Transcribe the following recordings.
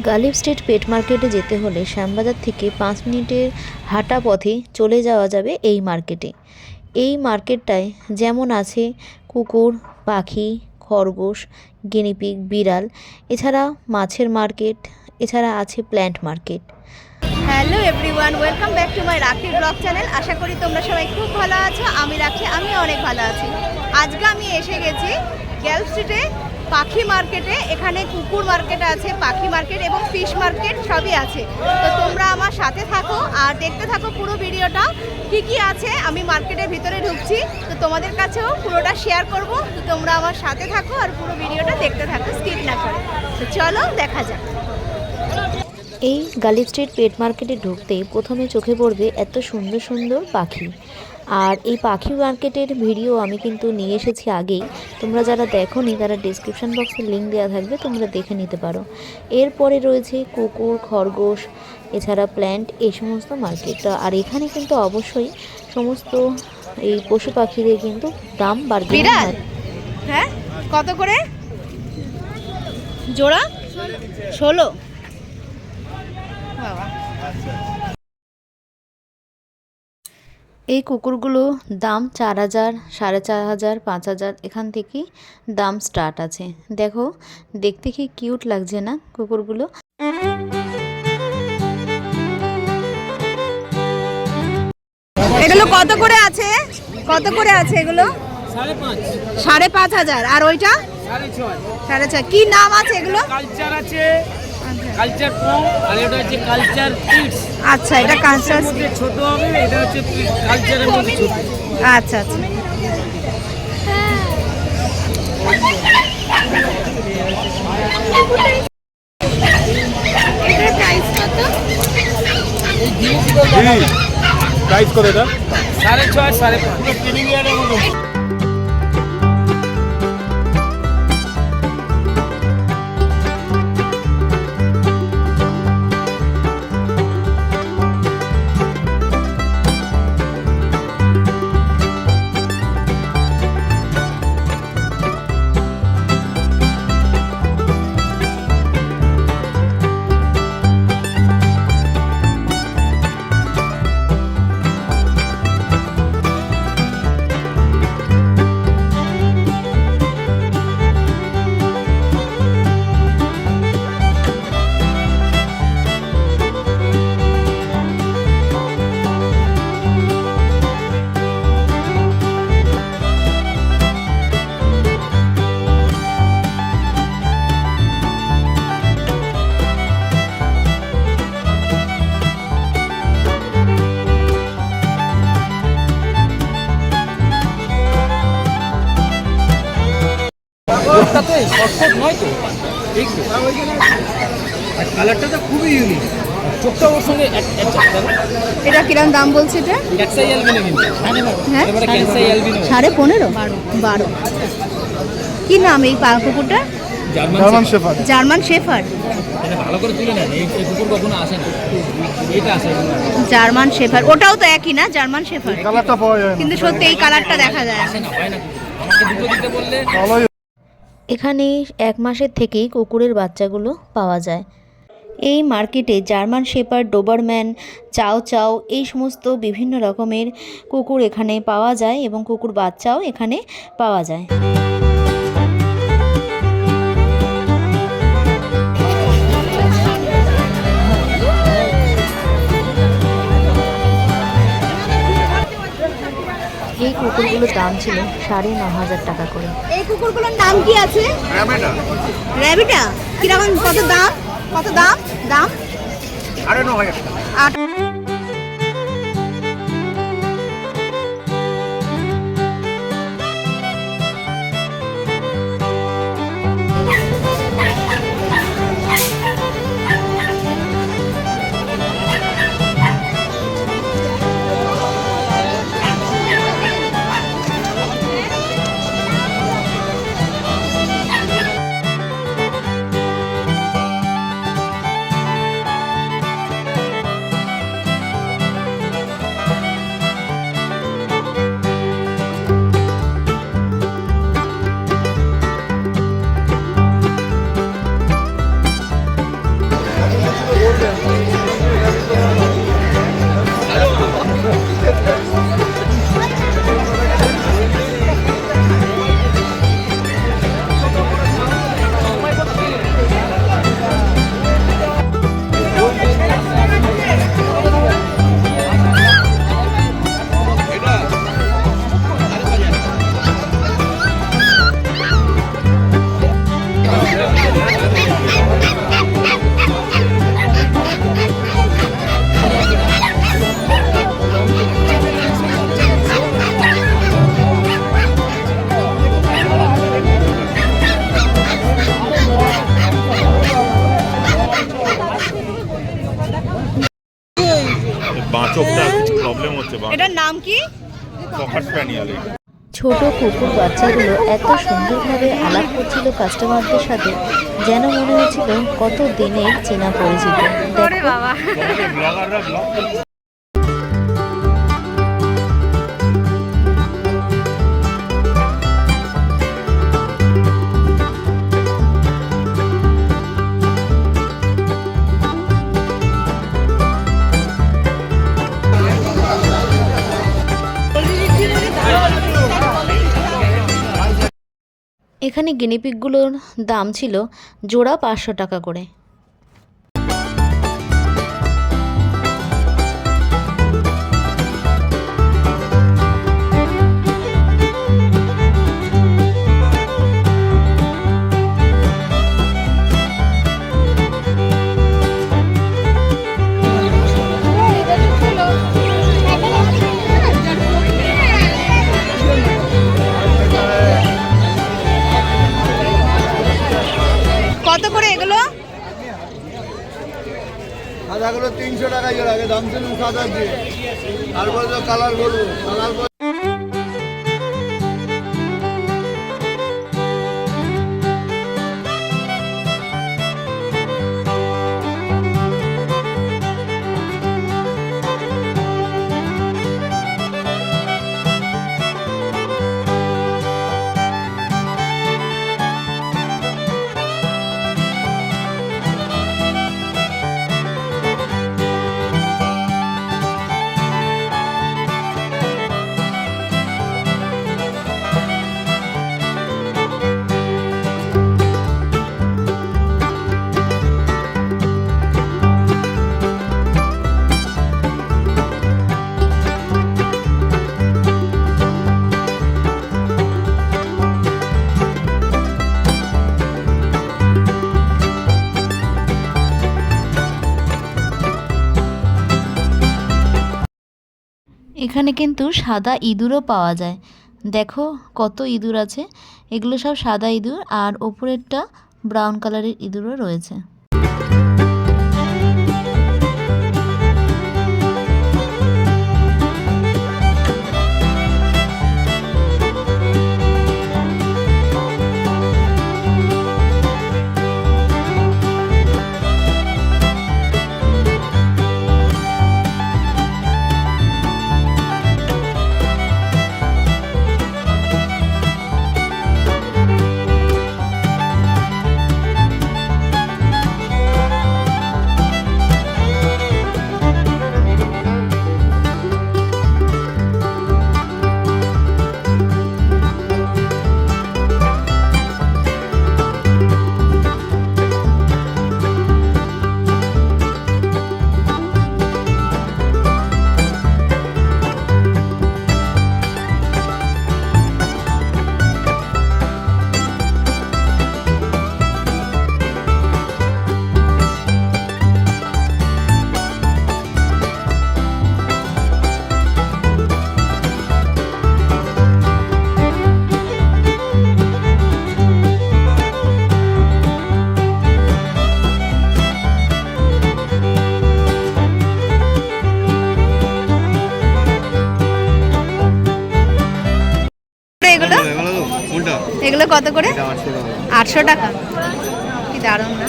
Ghalib street পেট মার্কেটে যেতে হলে শ্যামবাজার থেকে 5 মিনিটের হাঁটা পথে চলে যাওয়া যাবে এই মার্কেটে। এই মার্কেটটায় যেমন আছে কুকুর, পাখি, খরগোশ, গিনিপিগ, বিড়াল, এছাড়া মাছের মার্কেট, এছাড়া আছে plant market. Hello everyone, welcome back to my রাখি ব্লগ চ্যানেল। আশা করি তোমরা সবাই খুব ভালো আছো। আমি রাখি, আমি অনেক ভালো আছি। আজকে আমি এসে গেছি গালিব স্ট্রিটে পাখি মার্কেটে। এখানে কুকুর মার্কেট আছে, পাখি মার্কেট এবং ফিশ মার্কেট সবই আছে। তো তোমরা আমার সাথে থাকো আর দেখতে থাকো পুরো ভিডিওটা, কি আছে। আমি মার্কেটের ভিতরে ঢুকছি, তো তোমাদের কাছেও পুরোটা শেয়ার করব। তো তোমরা আমার সাথে থাকো আর পুরো ভিডিওটা দেখতে থাকো, স্কিপ না করে। তো চলো দেখা যাক। এই গালিব স্ট্রিট পেট মার্কেটে ঢুকতেই প্রথমে চোখে পড়বে এত সুন্দর সুন্দর পাখি। আর এই পাখি মার্কেটের ভিডিও আমি কিন্তু নিয়ে এসেছি আগেই। তোমরা যারা দেখোনি তারা ডিসক্রিপশান বক্সে লিঙ্ক দেওয়া থাকবে, তোমরা দেখে নিতে পারো। এরপরে রয়েছে কুকুর, খরগোশ, এছাড়া প্ল্যান্ট, এই সমস্ত মার্কেট। আর এখানে কিন্তু অবশ্যই সমস্ত এই পশু পাখিদের কিন্তু দাম বাড়বে। হ্যাঁ, কত করে জোড়া? 16। বাবা, এই কুকুরগুলো দাম 4000, 4500, 5000 এখান থেকেই দাম স্টার্ট আছে। দেখো, দেখতে কি কিউট লাগছে না কুকুরগুলো। এগুলো কত করে আছে? কত করে আছে এগুলো? 5,500। আর ওইটা 6.5। কি নাম আছে এগুলো? কালচার আছে, কালচার কম, আর এটা হচ্ছে কালচার কিডস। আচ্ছা, এটা কালচার ছোট হবে, এটা হচ্ছে কালচারের মধ্যে ছোট। আচ্ছা আচ্ছা। এটার প্রাইস কত? প্রাইস কত এটা? 6.5, 5.5 ট্রেনিং ইয়ারের মতো। কালারটা তো খুবই ইউনিক, চোখটা ওর সঙ্গে এটা কিরম দাম বলছে এটা? ক্যাটসাই অ্যালবিনো কিন্তু। হ্যাঁ, ক্যাটসাই অ্যালবিনো 15.5, 12। কি নাম এই কুকুরটা? German shepherd. German shepherd. এটা ভালো করে তুলে নেন, এই কুকুর কখনো আসে না, এটা আসে। জার্মান শেফার্ড, ওটাও তো একই না? জার্মান শেফার্ড কালারটা পাওয়া যায় কিন্তু সত্যি এই কালারটা দেখা যায় না, হয় না। আমাকে দুটো দিতে বললে এখানে 1 মাসের থেকেই কুকুরের বাচ্চাগুলো পাওয়া যায়। এই মার্কেটে জার্মান শেপার্ড, ডোবারম্যান, চাও চাও, এই সমস্ত বিভিন্ন রকমের কুকুর এখানে পাওয়া যায় এবং কুকুর বাচ্চাও এখানে পাওয়া যায়। এই কুকুরগুলোর দাম ছিল 9,500 টাকা করে। এই কুকুরগুলোর নাম কি আছে? র্যাবিটা। কিরকম, কত দাম? কত দাম? দাম 9,500 টাকা। এটার নাম কি? ককার স্প্যানিয়াল। ছোট কুকুর বাচ্চাগুলো এত সুন্দরভাবে আলাপ করছিল কাস্টমারদের সাথে, যেন মনে হচ্ছিল কত দিনের চেনা পরিচিত। ওরে বাবা। ব্লগাররা ব্লগ এখানে গিনিপিগগুলোর দাম ছিল জোড়া 500 টাকা করে। কত করে এগুলো? সাদাগুলো 300 টাকা জোড়া, আগে দাম ছিল সাদা দিয়ে, তারপরে তো কালার বলবো কালার। এখানে কিন্তু সাদা ইঁদুরও পাওয়া যায়। দেখো কত ইঁদুর আছে, এগুলো সব সাদা ইঁদুর, আর ওপরেরটা ব্রাউন কালারের ইঁদুরও রয়েছে। এগুলো কত করে? 800 টাকা। কি দারুণ না?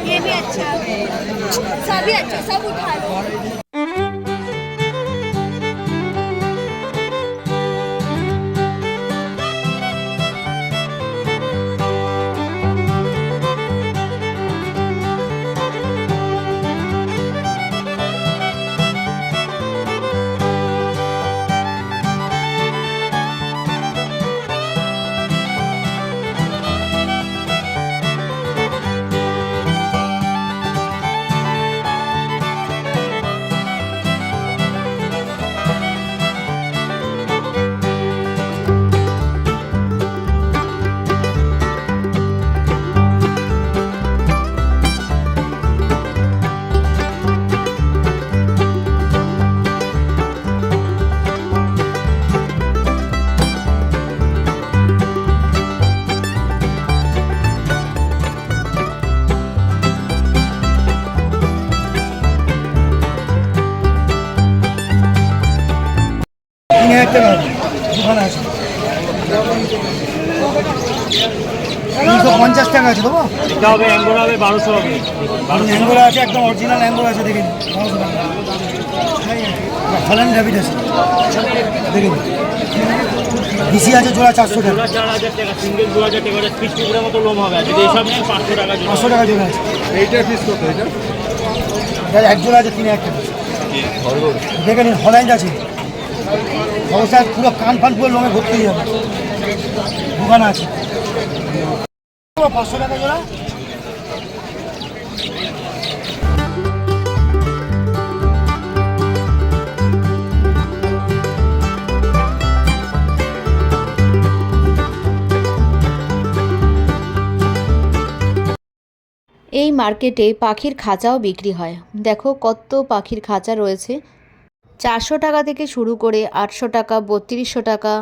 ये भी अच्छा है, सभी अच्छा, सब उठा लो। টাকা হবে, দোকানে আছে 350 টাকা আছে দেবো। এটা হবে অ্যাঙ্গোরা হবে 1200 হবে। অ্যাঙ্গোরা আছে, একদম অরিজিনাল অ্যাঙ্গোরা আছে, দেখে নিন 1200 টাকা। ফলান র্যাবিট আছে, দেখে নিন। ডিসি আছে জোড়া 400 টাকা, জোড়া 4000 টাকা, সিঙ্গেল 2000 টাকা, ওটা পিস টুকরার মতো লোম হবে। আর যদি এসব নেন 500 টাকা জোড়া। 500 টাকা জোড়া আছে। এইটা পিস কত এটা? এর এক জোড়া আছে 3000 টাকা। দেখে নিন হল্যান্ড আছে, অবস্থায় পুরো কান ফান পুরো লোমে ভর্তি হয়ে যাবে, দোকানে আছে 500 টাকা জোড়া। এই মার্কেটে পাখির খাঁচাও বিক্রি হয়। দেখো কত পাখির খাঁচা রয়েছে। 400 টাকা থেকে শুরু করে 800 টাকা, 3200 টাকা,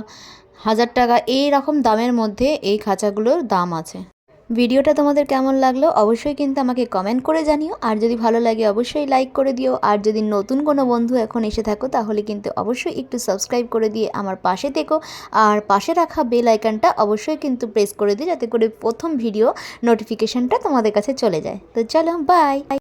1000 টাকা, এই রকম দামের মধ্যে এই খাঁচাগুলোর দাম আছে। ভিডিওটা তোমাদের কেমন লাগলো অবশ্যই কিন্তু আমাকে কমেন্ট করে জানিও। আর যদি ভালো লাগে অবশ্যই লাইক করে দিও। আর যদি নতুন কোনো বন্ধু এখন এসে থাকো তাহলে কিন্তু অবশ্যই একটু সাবস্ক্রাইব করে দিয়ে আমার পাশে থেকো। আর পাশে রাখা বেল আইকনটা অবশ্যই কিন্তু প্রেস করে দিও, যাতে করে প্রথম ভিডিও নোটিফিকেশনটা তোমাদের কাছে চলে যায়। তো চলো, বাই।